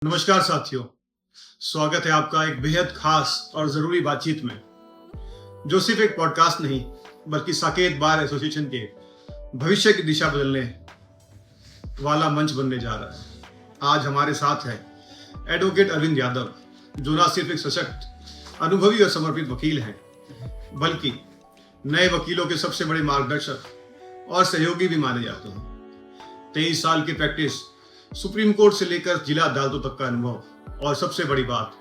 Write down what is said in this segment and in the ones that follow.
नमस्कार साथियों, स्वागत है आपका एक बेहद खास और ज़रूरी बातचीत में, जो सिर्फ एक पॉडकास्ट नहीं बल्कि साकेत बार एसोसिएशन के भविष्य की दिशा बदलने वाला मंच बनने जा रहा है। आज हमारे साथ है एडवोकेट अरविंद यादव, जो न सिर्फ एक सशक्त, अनुभवी और समर्पित वकील हैं, बल्कि नए वकीलों के सबसे बड़े मार्गदर्शक और सहयोगी भी माने जाते हैं। 23 साल की प्रैक्टिस, सुप्रीम कोर्ट से लेकर जिला अदालतों तक का अनुभव और सबसे बड़ी बात,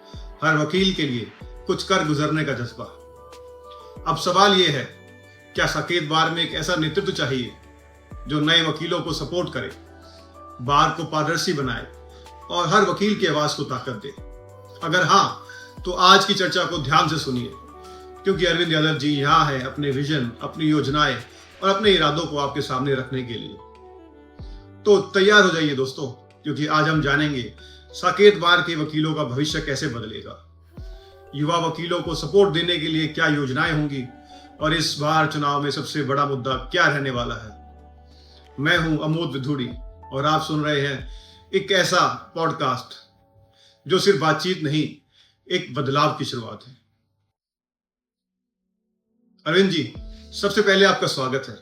हर वकील के लिए कुछ कर गुजरने का जज्बा। अब सवाल यह है, क्या साकेत बार में एक ऐसा नेतृत्व चाहिए जो नए वकीलों को सपोर्ट करे, बार को पारदर्शी बनाए और हर वकील की आवाज को ताकत दे? अगर हाँ, तो आज की चर्चा को ध्यान से सुनिए, क्योंकि अरविंद यादव जी यहाँ है अपने विजन, अपनी योजनाएं और अपने इरादों को आपके सामने रखने के लिए। तो तैयार हो जाइए दोस्तों, क्योंकि आज हम जानेंगे साकेत बार के वकीलों का भविष्य कैसे बदलेगा, युवा वकीलों को सपोर्ट देने के लिए क्या योजनाएं होंगी और इस बार चुनाव में सबसे बड़ा मुद्दा क्या रहने वाला है। मैं हूं अमोद विधुड़ी और आप सुन रहे हैं एक ऐसा पॉडकास्ट जो सिर्फ बातचीत नहीं, एक बदलाव की शुरुआत है। अरविंद जी, सबसे पहले आपका स्वागत है।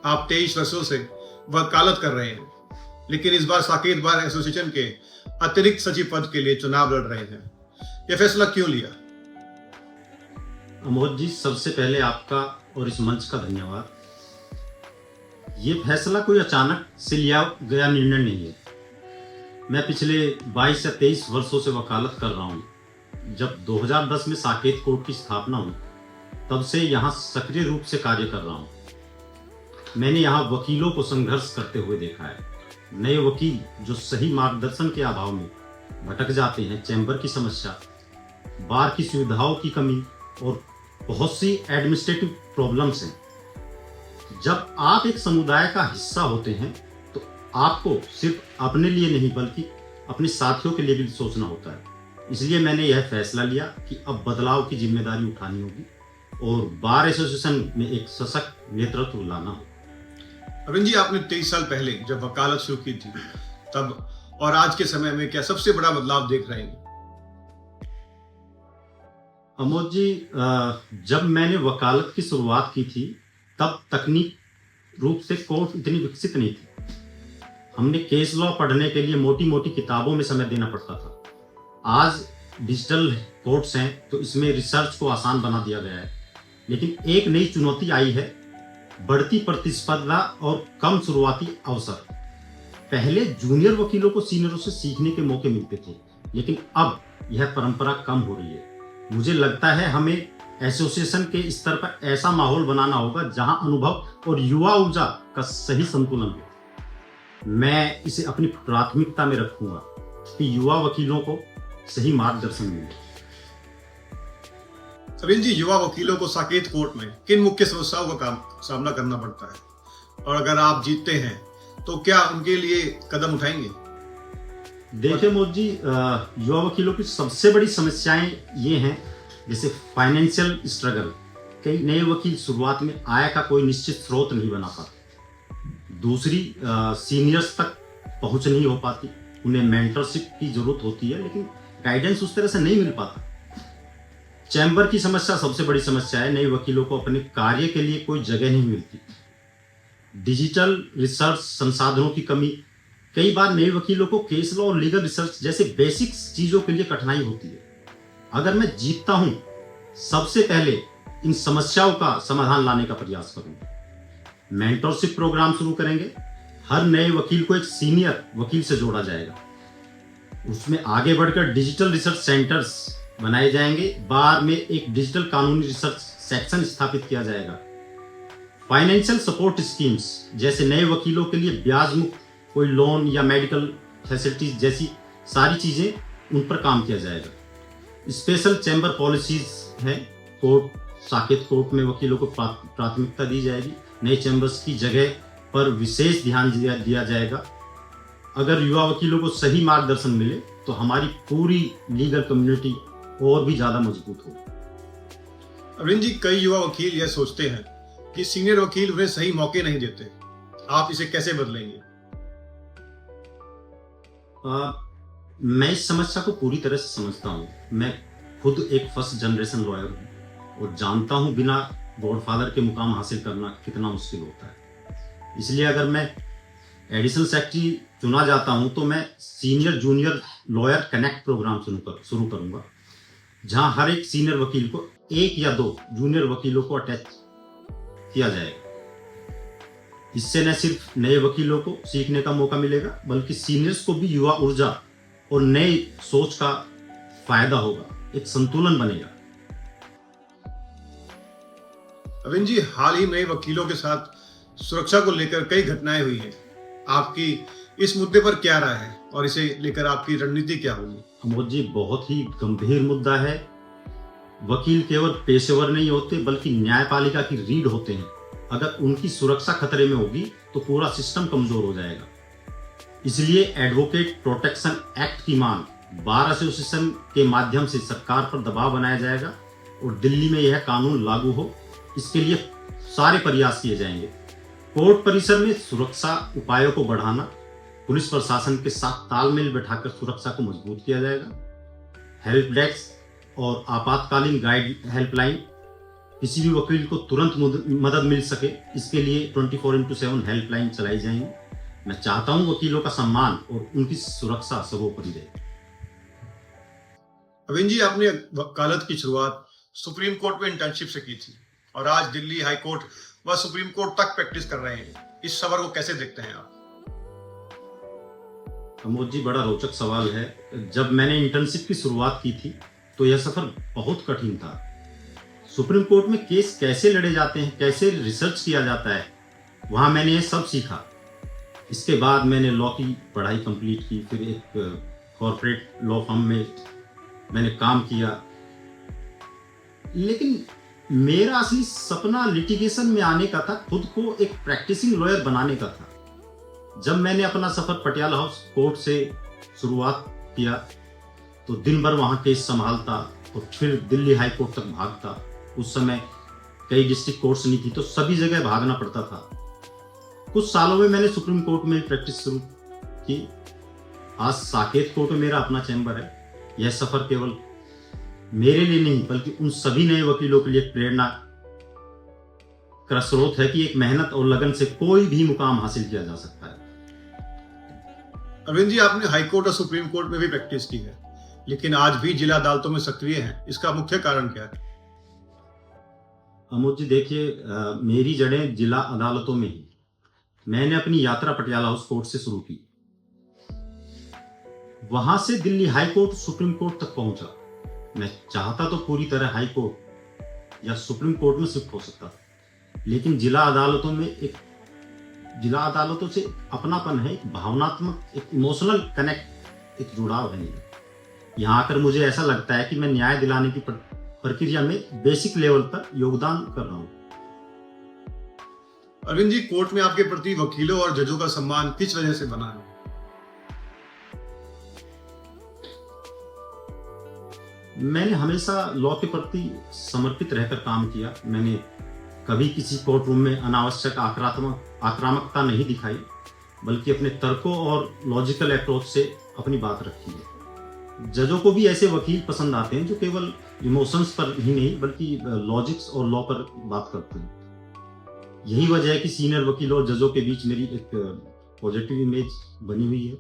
आप 23 वर्षों से वकालत कर रहे हैं, लेकिन इस बार साकेत बार एसोसिएशन के अतिरिक्त सचिव पद के लिए चुनाव लड़ रहे हैं। यह फैसला क्यों लिया? अमोद जी, सबसे पहले आपका और इस मंच का धन्यवाद। ये फैसला कोई अचानक से लिया गया निर्णय नहीं है। मैं पिछले 22 या 23 वर्षों से वकालत कर रहा हूँ। जब 2010 में साकेत कोर्ट की स्थापना हुई, तब से यहाँ सक्रिय रूप से कार्य कर रहा हूँ। मैंने यहाँ वकीलों को संघर्ष करते हुए देखा है। नए वकील जो सही मार्गदर्शन के अभाव में भटक जाते हैं, चैम्बर की समस्या, बार की सुविधाओं की कमी और बहुत सी एडमिनिस्ट्रेटिव प्रॉब्लम्स हैं। जब आप एक समुदाय का हिस्सा होते हैं तो आपको सिर्फ अपने लिए नहीं बल्कि अपने साथियों के लिए भी सोचना होता है। इसलिए मैंने यह फैसला लिया कि अब बदलाव की जिम्मेदारी उठानी होगी और बार एसोसिएशन में एक सशक्त नेतृत्व लाना होगा। अरविंद जी, आपने 23 साल पहले जब वकालत शुरू की थी, तब और आज के समय में क्या सबसे बड़ा बदलाव देख रहे हैं? अमोद जी, जब मैंने वकालत की शुरुआत की थी, तब तकनीक रूप से कोर्ट इतनी विकसित नहीं थी। हमने केस लॉ पढ़ने के लिए मोटी मोटी किताबों में समय देना पड़ता था। आज डिजिटल कोर्ट्स हैं, तो इसमें रिसर्च को आसान बना दिया गया है। लेकिन एक नई चुनौती आई है, बढ़ती प्रतिस्पर्धा और कम शुरुआती अवसर। पहले जूनियर वकीलों को सीनियरों से सीखने के मौके मिलते थे, लेकिन अब यह परंपरा कम हो रही है। मुझे लगता है हमें एसोसिएशन के स्तर पर ऐसा माहौल बनाना होगा जहां अनुभव और युवा ऊर्जा का सही संतुलन हो। मैं इसे अपनी प्राथमिकता में रखूंगा कि युवा वकीलों को सही मार्गदर्शन मिले। अरविंद जी, युवा वकीलों को साकेत कोर्ट में किन मुख्य समस्याओं का सामना करना पड़ता है, और अगर आप जीतते हैं तो क्या उनके लिए कदम उठाएंगे? देखिए मोदी जी, युवा वकीलों की सबसे बड़ी समस्याएं ये हैं, जैसे फाइनेंशियल स्ट्रगल। कई नए वकील शुरुआत में आय का कोई निश्चित स्रोत नहीं बना पाते। दूसरी, सीनियर्स तक पहुंच नहीं हो पाती। उन्हें मेंटरशिप की जरूरत होती है, लेकिन गाइडेंस उस तरह से नहीं मिल पाता। चैम्बर की समस्या सबसे बड़ी समस्या है। नए वकीलों को अपने कार्य के लिए कोई जगह नहीं मिलती। डिजिटल रिसर्च संसाधनों की कमी। कई बार नए वकीलों को केस लॉ और लीगल रिसर्च जैसे बेसिक्स चीजों के लिए कठिनाई होती है। अगर मैं जीतता हूं, सबसे पहले इन समस्याओं का समाधान लाने का प्रयास करूंगा। मेंटरशिप प्रोग्राम शुरू करेंगे। हर नए वकील को एक सीनियर वकील से जोड़ा जाएगा। उसमें आगे बढ़कर डिजिटल रिसर्च सेंटर्स बनाए जाएंगे। बार में एक डिजिटल कानूनी रिसर्च सेक्शन स्थापित किया जाएगा। फाइनेंशियल सपोर्ट स्कीम्स, जैसे नए वकीलों के लिए ब्याज मुक्त कोई लोन या मेडिकल फैसिलिटीज जैसी सारी चीजें, उन पर काम किया जाएगा। स्पेशल चैम्बर पॉलिसीज हैं। साकेत कोर्ट में वकीलों को प्राथमिकता दी जाएगी। नए चैम्बर्स की जगह पर विशेष ध्यान दिया जाएगा। अगर युवा वकीलों को सही मार्गदर्शन मिले तो हमारी पूरी लीगल कम्युनिटी और भी ज्यादा मजबूत हो। अरविंद जी, कई युवा वकील यह सोचते हैं कि सीनियर वकील उन्हें सही मौके नहीं देते। आप इसे कैसे बदलेंगे? मैं इस समस्या को पूरी तरह से समझता हूँ। मैं खुद एक फर्स्ट जनरेशन लॉयर हूँ और जानता हूँ बिना गॉडफादर के मुकाम हासिल करना कितना मुश्किल होता है। इसलिए अगर मैं एडिशनल सेक्रेटरी चुना जाता हूँ तो मैं senior junior lawyer connect program शुरू करूँगा, जहाँ हर एक सीनियर वकील को 1 या 2 जूनियर वकीलों को अटैच किया जाएगा। इससे न सिर्फ नए वकीलों को सीखने का मौका मिलेगा, बल्कि सीनियर्स को भी युवा ऊर्जा और नई सोच का फायदा होगा। एक संतुलन बनेगा। अरविंद जी, हाल ही में वकीलों के साथ सुरक्षा को लेकर कई घटनाएं हुई हैं। आपकी इस मुद्दे पर क्या राय है और इसे लेकर आपकी रणनीति क्या होगी? अमोद जी, बहुत ही गंभीर मुद्दा है। वकील केवल पेशेवर नहीं होते, बल्कि न्यायपालिका की रीढ़ होते हैं। अगर उनकी सुरक्षा खतरे में होगी तो पूरा सिस्टम कमजोर हो जाएगा। इसलिए एडवोकेट प्रोटेक्शन एक्ट की मांग बार एसोसिएशन के माध्यम से सरकार पर दबाव बनाया जाएगा और दिल्ली में यह कानून लागू हो, इसके लिए सारे प्रयास किए जाएंगे। कोर्ट परिसर में सुरक्षा उपायों को बढ़ाना, पुलिस प्रशासन के साथ तालमेल बैठाकर सुरक्षा को मजबूत किया जाएगा। हेल्प डेस्क और आपातकालीन गाइड हेल्पलाइन, किसी भी वकील को तुरंत मदद मिल सके, इसके लिए 24x7 हेल्पलाइन चलाई जाएंगी। मैं चाहता हूं वकीलों का सम्मान और उनकी सुरक्षा सर्वोपरि रहे। अरविंद जी, आपने वकालत की शुरुआत सुप्रीम कोर्ट में इंटर्नशिप से की थी और आज दिल्ली हाई कोर्ट व सुप्रीम कोर्ट तक प्रैक्टिस कर रहे हैं। इस सफर को कैसे देखते हैं आप? अमोद जी, बड़ा रोचक सवाल है। जब मैंने इंटर्नशिप की शुरुआत की थी तो यह सफर बहुत कठिन था। सुप्रीम कोर्ट में केस कैसे लड़े जाते हैं, कैसे रिसर्च किया जाता है, वहां मैंने ये सब सीखा। इसके बाद मैंने लॉ की पढ़ाई कंप्लीट की, फिर एक कॉर्पोरेट लॉ फर्म में मैंने काम किया। लेकिन मेरा असली सपना लिटिगेशन में आने का था, खुद को एक प्रैक्टिसिंग लॉयर बनाने का था। जब मैंने अपना सफर पटियाला हाउस कोर्ट से शुरुआत किया तो दिन भर वहां केस संभालता और फिर दिल्ली हाई कोर्ट तक भागता। उस समय कई डिस्ट्रिक्ट कोर्ट्स नहीं थी तो सभी जगह भागना पड़ता था। कुछ सालों में मैंने सुप्रीम कोर्ट में प्रैक्टिस शुरू की। आज साकेत कोर्ट में मेरा अपना चैम्बर है। यह सफर केवल मेरे लिए नहीं, बल्कि उन सभी नए वकीलों के लिए प्रेरणा का स्रोत है कि एक मेहनत और लगन से कोई भी मुकाम हासिल किया जा सकता है। अरविंद जी, आपने हाई कोर्ट और सुप्रीम कोर्ट में भी प्रैक्टिस की है, लेकिन आज भी जिला अदालतों में सक्रिय हैं। इसका मुख्य कारण क्या है? अमोद जी, देखिए, मेरी जड़ें जिला अदालतों में ही। मैंने अपनी यात्रा पटियाला हाउस कोर्ट से शुरू की, वहां से Delhi high court, supreme court तक पहुंचा। मैं चाहता तो पूरी तरह हाई कोर्ट या सुप्रीम कोर्ट में शिफ्ट हो सकता था, लेकिन जिला अदालतों से अपनापन है, एक भावनात्मक, एक इमोशनल कनेक्ट, एक जुड़ाव है। यहाँ आकर मुझे ऐसा लगता है कि मैं न्याय दिलाने की प्रक्रिया में बेसिक लेवल पर योगदान कर रहा हूँ। अरविंद जी, कोर्ट में आपके प्रति वकीलों और जजों का सम्मान किस वजह से बना है? मैंने हमेशा लॉ के प्रति समर्पित रहकर काम किया। मैंने कभी किसी कोर्ट रूम में अनावश्यक आक्रामकता नहीं दिखाई, बल्कि अपने तर्कों और लॉजिकल अप्रोच से अपनी बात रखी है। जजों को भी ऐसे वकील पसंद आते हैं जो केवल इमोशंस पर ही नहीं, बल्कि लॉजिक्स और लॉ पर बात करते हैं। यही वजह है कि सीनियर वकीलों और जजों के बीच मेरी एक पॉजिटिव इमेज बनी हुई है।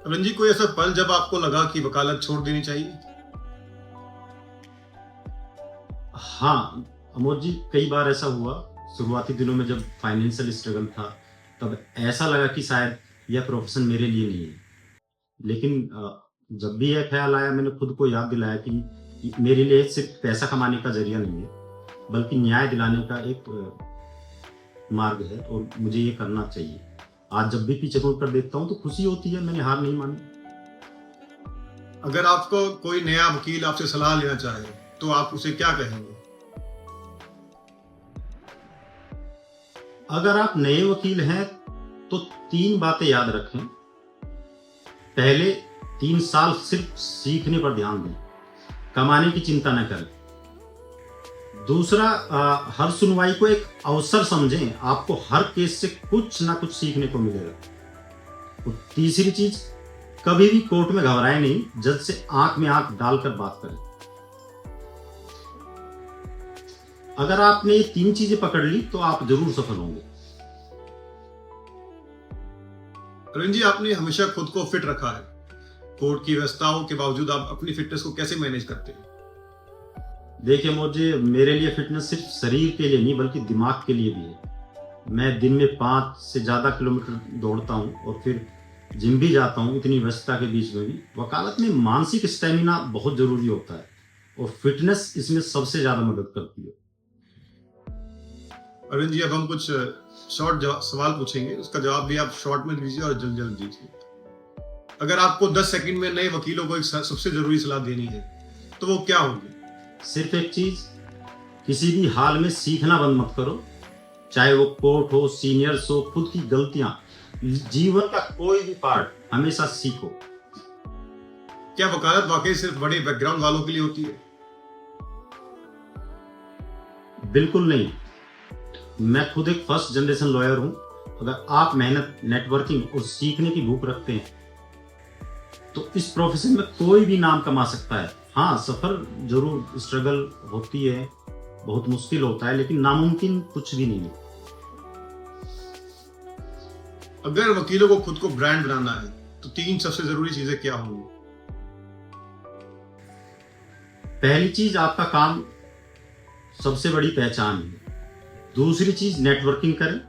अरविंद जी, कोई ऐसा पल जब आपको लगा कि वकालत छोड़ देनी चाहिए? हाँ अमोद जी, कई बार ऐसा हुआ। शुरुआती दिनों में जब फाइनेंशियल स्ट्रगल था, तब ऐसा लगा कि शायद यह प्रोफेशन मेरे लिए नहीं है। लेकिन जब भी यह ख्याल आया, मैंने खुद को याद दिलाया कि मेरे लिए सिर्फ पैसा कमाने का जरिया नहीं है, बल्कि न्याय दिलाने का एक मार्ग है और मुझे ये करना चाहिए। आज जब भी पीछे मुड़ कर देखता हूँ तो खुशी होती है, मैंने हार नहीं मानी। अगर आपको कोई नया वकील आपसे सलाह लेना चाहे तो आप उसे क्या कहेंगे? अगर आप नए वकील हैं तो 3 बातें याद रखें। पहले, 3 साल सिर्फ सीखने पर ध्यान दें, कमाने की चिंता न करें। दूसरा, हर सुनवाई को एक अवसर समझें, आपको हर केस से कुछ ना कुछ सीखने को मिलेगा। और तीसरी चीज, कभी भी कोर्ट में घबराए नहीं, जज से आंख में आंख डालकर बात करें। अगर आपने ये 3 चीजें पकड़ ली तो आप जरूर सफल होंगे। अरविंद जी, आपने हमेशा खुद को फिट रखा है। कोर्ट की व्यवस्थाओं के बावजूद आप अपनी फिटनेस को कैसे मैनेज करते हैं? देखिए मुझे, मेरे लिए फिटनेस सिर्फ शरीर के लिए नहीं बल्कि दिमाग के लिए भी है। मैं दिन में 5 से ज्यादा किलोमीटर दौड़ता हूँ और फिर जिम भी जाता हूँ। इतनी व्यस्तता के बीच में भी वकालत में मानसिक स्टेमिना बहुत जरूरी होता है और फिटनेस इसमें सबसे ज्यादा मदद करती है। अरविंद जी, अब हम कुछ शॉर्ट सवाल पूछेंगे, उसका जवाब भी आप शॉर्ट में दीजिए और जल्द जल्द दीजिए। अगर आपको 10 सेकंड में नए वकीलों को एक सबसे जरूरी सलाह देनी है तो वो क्या होगी? सिर्फ एक चीज, किसी भी हाल में सीखना बंद मत करो। चाहे वो कोर्ट हो, सीनियर्स हो, खुद की गलतियां, जीवन का कोई भी पार्ट हमेशा सीखो। क्या वकालत वाकई सिर्फ बड़े बैकग्राउंड वालों के लिए होती है? बिल्कुल नहीं। मैं खुद एक फर्स्ट जनरेशन लॉयर हूं। अगर आप मेहनत, नेटवर्किंग और सीखने की भूख रखते हैं तो इस प्रोफेशन में कोई भी नाम कमा सकता है। हाँ, सफर जरूर, स्ट्रगल होती है, बहुत मुश्किल होता है, लेकिन नामुमकिन कुछ भी नहीं है। अगर वकीलों को खुद को ब्रांड बनाना है तो 3 सबसे जरूरी चीजें क्या होंगी? पहली चीज, आपका काम सबसे बड़ी पहचान है। दूसरी चीज, नेटवर्किंग करें,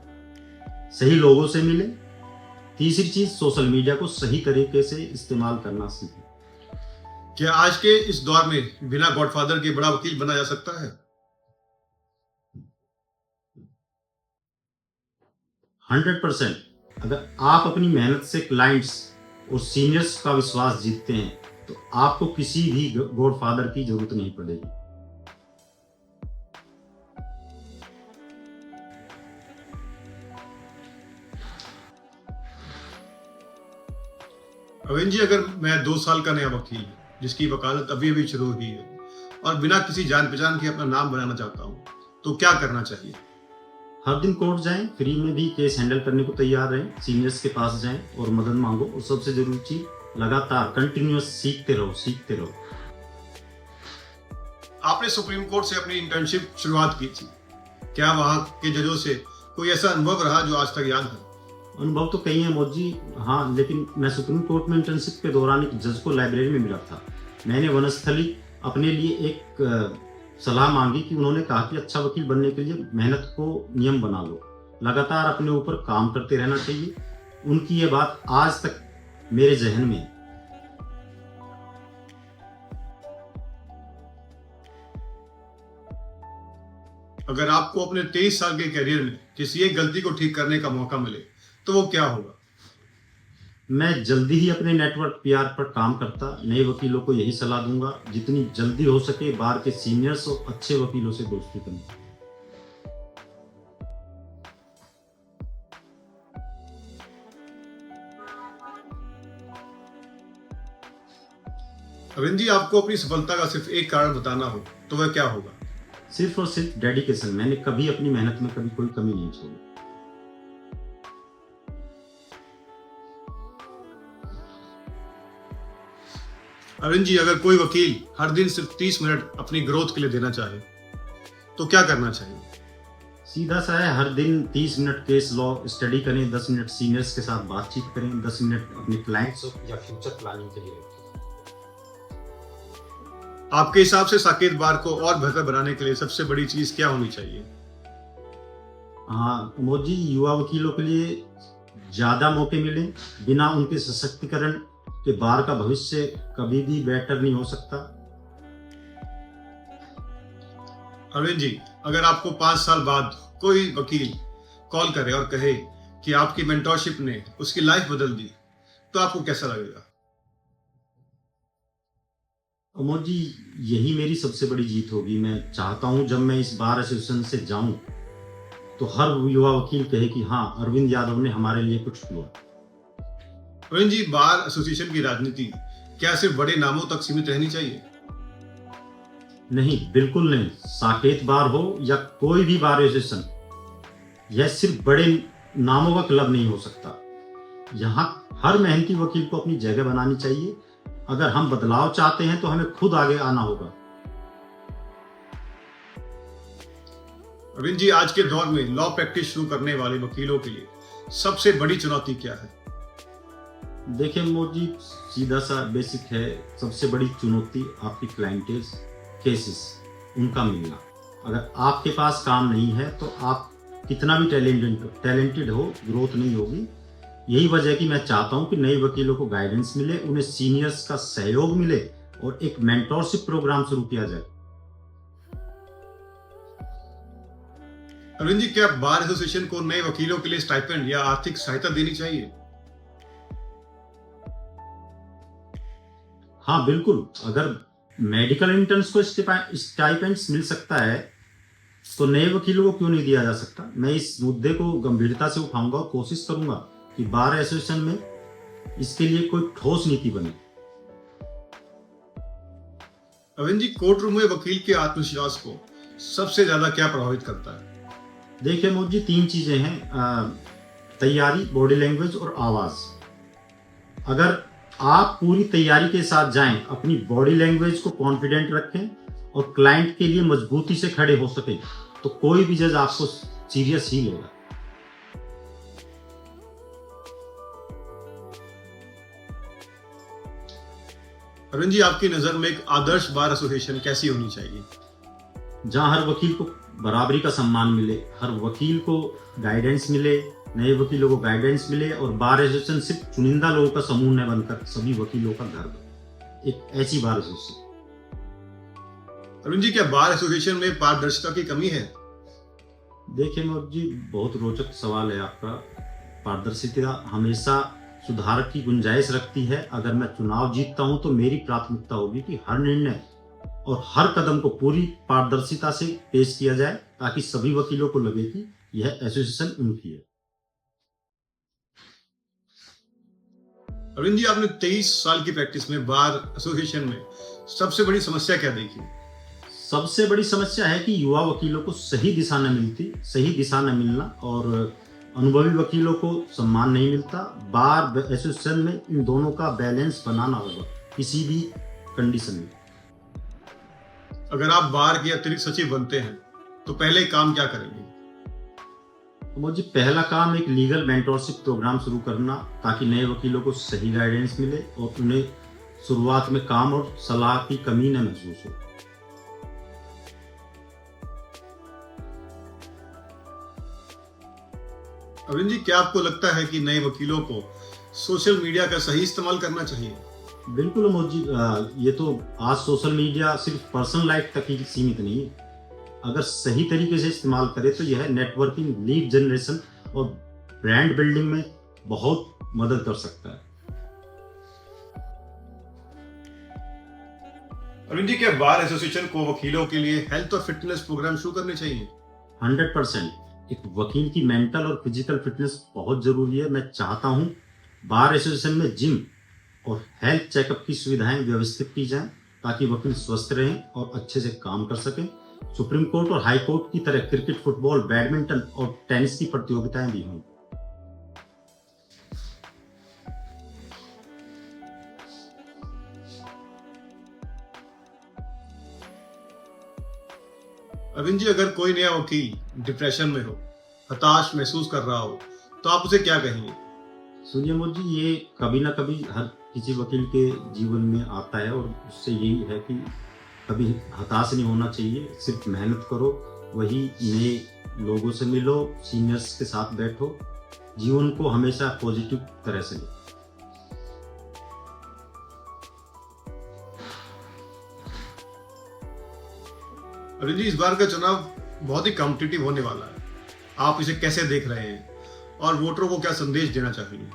सही लोगों से मिलें। तीसरी चीज, सोशल मीडिया को सही तरीके से इस्तेमाल करना सीखें। क्या आज के इस दौर में बिना गॉडफादर के बड़ा वकील बना जा सकता है? 100%। अगर आप अपनी मेहनत से क्लाइंट्स और सीनियर्स का विश्वास जीतते हैं तो आपको किसी भी गॉडफादर की जरूरत नहीं पड़ेगी। अरविंद जी, अगर मैं 2 साल का नया वकील जिसकी वकालत अभी अभी शुरू हुई है और बिना किसी जान पहचान के अपना नाम बनाना चाहता हूँ तो क्या करना चाहिए? हर दिन कोर्ट जाएं, फ्री में भी केस हैंडल करने को तैयार रहें, सीनियर्स के पास जाएं और मदद मांगो। और सबसे जरूरी चीज, लगातार कंटिन्यूअस सीखते रहो। आपने सुप्रीम कोर्ट से अपनी इंटर्नशिप शुरुआत की थी। क्या वहां के जजों से कोई ऐसा अनुभव रहा जो आज तक याद है? अनुभव तो कई हैं मोदी जी, हाँ, लेकिन मैं सुप्रीम कोर्ट में इंटर्नशिप के दौरान एक जज को लाइब्रेरी में मिला था। मैंने वनस्थली अपने लिए एक सलाह मांगी कि उन्होंने कहा कि अच्छा वकील बनने के लिए मेहनत को नियम बना लो, लगातार अपने ऊपर काम करते रहना चाहिए। उनकी ये बात आज तक मेरे जहन में है। अगर आपको अपने 23 साल के करियर में किसी एक गलती को ठीक करने का मौका मिले तो वो क्या होगा? मैं जल्दी ही अपने नेटवर्क पीआर पर काम करता। नए वकीलों को यही सलाह दूंगा, जितनी जल्दी हो सके बार के सीनियर्स और अच्छे वकीलों से दोस्ती करें। अरविंद जी, आपको अपनी सफलता का सिर्फ एक कारण बताना हो तो वह क्या होगा? सिर्फ और सिर्फ डेडिकेशन। मैंने कभी अपनी मेहनत में कभी कोई कमी नहीं छोड़ी। अरविंद जी, अगर कोई वकील हर दिन सिर्फ 30 मिनट अपनी ग्रोथ के लिए देना चाहे तो क्या करना चाहिए? सीधा सा है, हर दिन 30 मिनट केस लॉ स्टडी करें, 10 मिनट सीनियर्स के साथ बातचीत करें, 10 मिनट अपने क्लाइंट्स या फ्यूचर प्लानिंग के लिए रखें। आपके हिसाब से साकेत बार को और बेहतर बनाने के लिए सबसे बड़ी चीज क्या होनी चाहिए? हाँ प्रमोद जी, युवा वकीलों के लिए ज्यादा मौके मिले। बिना उनके सशक्तिकरण के बार का भविष्य कभी भी बेहतर नहीं हो सकता। अरविंद जी, अगर आपको 5 साल बाद कोई वकील कॉल करे और कहे कि आपकी मेंटोरशिप ने उसकी लाइफ बदल दी तो आपको कैसा लगेगा? प्रमोद जी, यही मेरी सबसे बड़ी जीत होगी। मैं चाहता हूं जब मैं इस बार एसोसिएशन से जाऊं तो हर युवा वकील कहे कि हाँ, अरविंद यादव ने हमारे लिए कुछ किया। अरविंद जी, बार एसोसिएशन की राजनीति क्या सिर्फ बड़े नामों तक सीमित रहनी चाहिए? नहीं, बिल्कुल नहीं। साकेत बार हो या कोई भी बार एसोसिएशन, यह सिर्फ बड़े नामों का क्लब नहीं हो सकता। यहाँ हर मेहनती वकील को अपनी जगह बनानी चाहिए। अगर हम बदलाव चाहते हैं तो हमें खुद आगे आना होगा। अरविंद जी, आज के दौर में लॉ प्रैक्टिस शुरू करने वाले वकीलों के लिए सबसे बड़ी चुनौती क्या है? देखिए मोदी जी, सीधा सा बेसिक है, सबसे बड़ी चुनौती आपकी क्लाइंटेज केसेस उनका मिलना। अगर आपके पास काम नहीं है तो आप कितना भी टैलेंटेड हो, ग्रोथ नहीं होगी। यही वजह है कि मैं चाहता हूं कि नए वकीलों को गाइडेंस मिले, उन्हें सीनियर्स का सहयोग मिले और एक मेंटोरशिप प्रोग्राम शुरू किया जाए। अरविंद जी, क्या बार एसोसिएशन को नए वकीलों के लिए स्टाइपेंड या आर्थिक सहायता देनी चाहिए? हाँ बिल्कुल, अगर मेडिकल इंटर्न्स को स्टाइपेंड्स मिल सकता है तो नए वकीलों को क्यों नहीं दिया जा सकता। मैं इस मुद्दे को गंभीरता से उठाऊंगा और कोशिश करूंगा कि बार एसोसिएशन में इसके लिए कोई ठोस नीति बने। अरविंद जी, कोर्ट रूम में वकील के आत्मविश्वास को सबसे ज्यादा क्या प्रभावित करता है? देखिए मोदी जी, 3 चीजें हैं, तैयारी, बॉडी लैंग्वेज और आवाज। अगर आप पूरी तैयारी के साथ जाएं, अपनी बॉडी लैंग्वेज को कॉन्फिडेंट रखें और क्लाइंट के लिए मजबूती से खड़े हो सके तो कोई भी जज आपको सीरियस ही लेगा। अरविंद जी, आपकी नजर में एक आदर्श बार एसोसिएशन कैसी होनी चाहिए? जहां हर वकील को बराबरी का सम्मान मिले, हर वकील को गाइडेंस मिले, नए वकीलों को गाइडेंस मिले और बार एसोसिएशन सिर्फ चुनिंदा लोगों का समूह न बनकर सभी वकीलों का घर बने। एक ऐसी बार एसोसिएशन। अरविंद जी, क्या बार एसोसिएशन में पारदर्शिता की कमी है? देखिए मोदी जी, बहुत रोचक सवाल है आपका। पारदर्शिता हमेशा सुधार की गुंजाइश रखती है। अगर मैं चुनाव जीतता हूं तो मेरी प्राथमिकता होगी कि हर निर्णय और हर कदम को पूरी पारदर्शिता से पेश किया जाए ताकि सभी वकीलों को लगे कि यह एसोसिएशन उनकी है। अरविंद जी, आपने 23 साल की प्रैक्टिस में बार एसोसिएशन में सबसे बड़ी समस्या क्या देखी? सबसे बड़ी समस्या है कि युवा वकीलों को सही दिशा न मिलना और अनुभवी वकीलों को सम्मान नहीं मिलता। बार एसोसिएशन में इन दोनों का बैलेंस बनाना होगा किसी भी कंडीशन में। अगर आप बार के अतिरिक्त सचिव बनते हैं तो पहले काम क्या करेंगे? तो मुझे पहला काम एक लीगल मेंटोरशिप प्रोग्राम शुरू करना ताकि नए वकीलों को सही गाइडेंस मिले और उन्हें शुरुआत में काम और सलाह की कमी न महसूस हो। अरविंद जी, क्या आपको लगता है कि नए वकीलों को सोशल मीडिया का सही इस्तेमाल करना चाहिए? बिल्कुल अमोद जी, ये तो आज सोशल मीडिया सिर्फ पर्सनल लाइफ तक ही सीमित नहीं है। अगर सही तरीके से इस्तेमाल करें तो यह नेटवर्किंग, लीड जनरेशन और ब्रांड बिल्डिंग में बहुत मदद कर सकता है। अरविंद जी, क्या बार एसोसिएशन को वकीलों के लिए हेल्थ और फिटनेस प्रोग्राम शुरू करने चाहिए? 100%। एक वकील की मेंटल और फिजिकल फिटनेस बहुत जरूरी है। मैं चाहता हूं बार एसोसिएशन में जिम और हेल्थ चेकअप की सुविधाएं व्यवस्थित की जाएं ताकि वकील स्वस्थ रहें और अच्छे से काम कर सकें। सुप्रीम कोर्ट और हाई कोर्ट की तरह क्रिकेट, फुटबॉल, बैडमिंटन और टेनिस की प्रतियोगिताएं भी हों। अरविंद जी, अगर कोई नया वकील डिप्रेशन में हो, हताश महसूस कर रहा हो, तो आप उसे क्या कहेंगे? सुनिए मोदी जी, ये कभी ना कभी हर किसी वकील के जीवन में आता है और उससे यही है कि कभी हताश नहीं होना चाहिए। सिर्फ मेहनत करो, वही नए लोगों से मिलो, सीनियर्स के साथ बैठो, जीवन को हमेशा पॉजिटिव तरह से लो। अरविंद जी, इस बार का चुनाव बहुत ही कॉम्पिटिटिव होने वाला है। आप इसे कैसे देख रहे हैं और वोटरों को क्या संदेश देना चाहिए?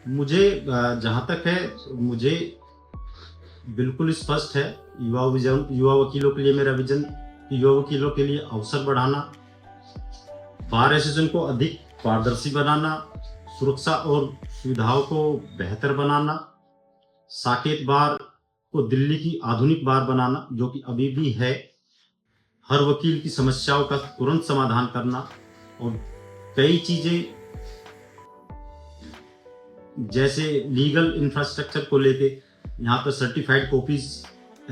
मुझे जहां तक है, मुझे बिल्कुल स्पष्ट है। युवा वकीलों के लिए मेरा विजन, युवा वकीलों के लिए अवसर बढ़ाना, बार एसोसिएशन को अधिक पारदर्शी बनाना, सुरक्षा और सुविधाओं को बेहतर बनाना, साकेत बार को दिल्ली की आधुनिक बार बनाना जो कि अभी भी है, हर वकील की समस्याओं का तुरंत समाधान करना और कई चीजें जैसे लीगल इंफ्रास्ट्रक्चर को लेके यहाँ पर सर्टिफाइड कॉपीज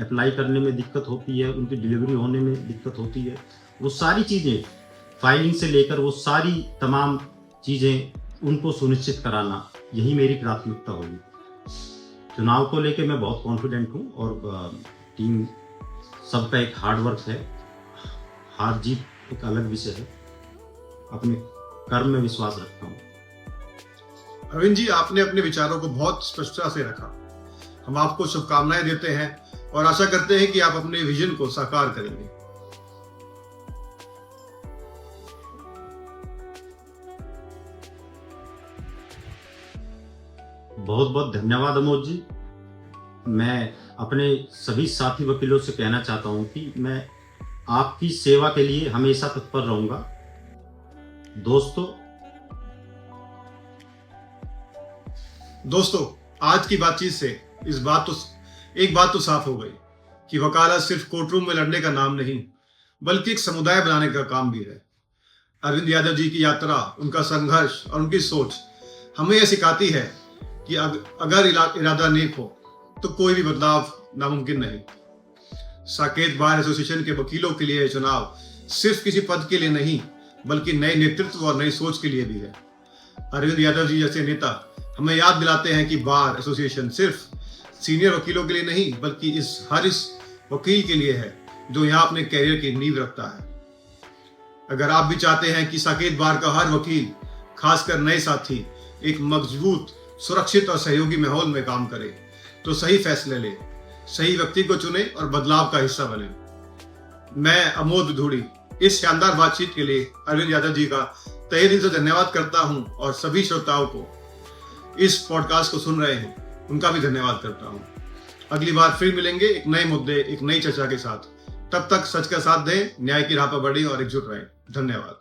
अप्लाई करने में दिक्कत होती है, उनकी डिलीवरी होने में दिक्कत होती है। वो सारी चीज़ें फाइलिंग से लेकर वो सारी तमाम चीज़ें उनको सुनिश्चित कराना, यही मेरी प्राथमिकता होगी। चुनाव को लेके मैं बहुत कॉन्फिडेंट हूँ और टीम सबका एक हार्ड वर्क है। हार जीत एक अलग विषय है। अपने कर्म में विश्वास रखता हूँ। अरविंद जी, आपने अपने विचारों को बहुत स्पष्टता से रखा। हम आपको शुभकामनाएं देते हैं और आशा करते हैं कि आप अपने विजन को साकार करेंगे। बहुत बहुत धन्यवाद अमोद जी। मैं अपने सभी साथी वकीलों से कहना चाहता हूं कि मैं आपकी सेवा के लिए हमेशा तत्पर रहूंगा। दोस्तों, आज की बातचीत से एक बात तो साफ हो गई कि वकालत सिर्फ कोर्टरूम में लड़ने का नाम नहीं, बल्कि एक समुदाय बनाने का काम भी है। अरविंद यादव जी की यात्रा, उनका संघर्ष और उनकी सोच हमें यह सिखाती है कि अगर इरादा नेक हो तो कोई भी बदलाव नामुमकिन नहीं। साकेत बार एसोसिएशन के वकीलों के लिए चुनाव सिर्फ किसी पद के लिए नहीं, बल्कि नए नेतृत्व और नई सोच के लिए भी है। अरविंद यादव जी जैसे नेता हमें याद दिलाते हैं कि बार एसोसिएशन सिर्फ सीनियर वकीलों के लिए नहीं, बल्कि हर वकील के लिए है जो यहाँ अपने कैरियर की नींव रखता है। अगर आप भी चाहते हैं कि साकेत बार का हर वकील, खासकर नए साथी, एक मजबूत, सुरक्षित और सहयोगी माहौल में काम करे, तो सही फैसले ले, सही व्यक्ति को चुने और बदलाव का हिस्सा बने। मैं अमोद धूड़ी इस शानदार बातचीत के लिए अरविंद यादव जी का तहे दिल से धन्यवाद करता हूं और सभी श्रोताओं को इस पॉडकास्ट को सुन रहे हैं उनका भी धन्यवाद करता हूं। अगली बार फिर मिलेंगे एक नए मुद्दे, एक नई चर्चा के साथ। तब तक सच का साथ दें, न्याय की राह पर बढ़ें और एकजुट रहें। धन्यवाद।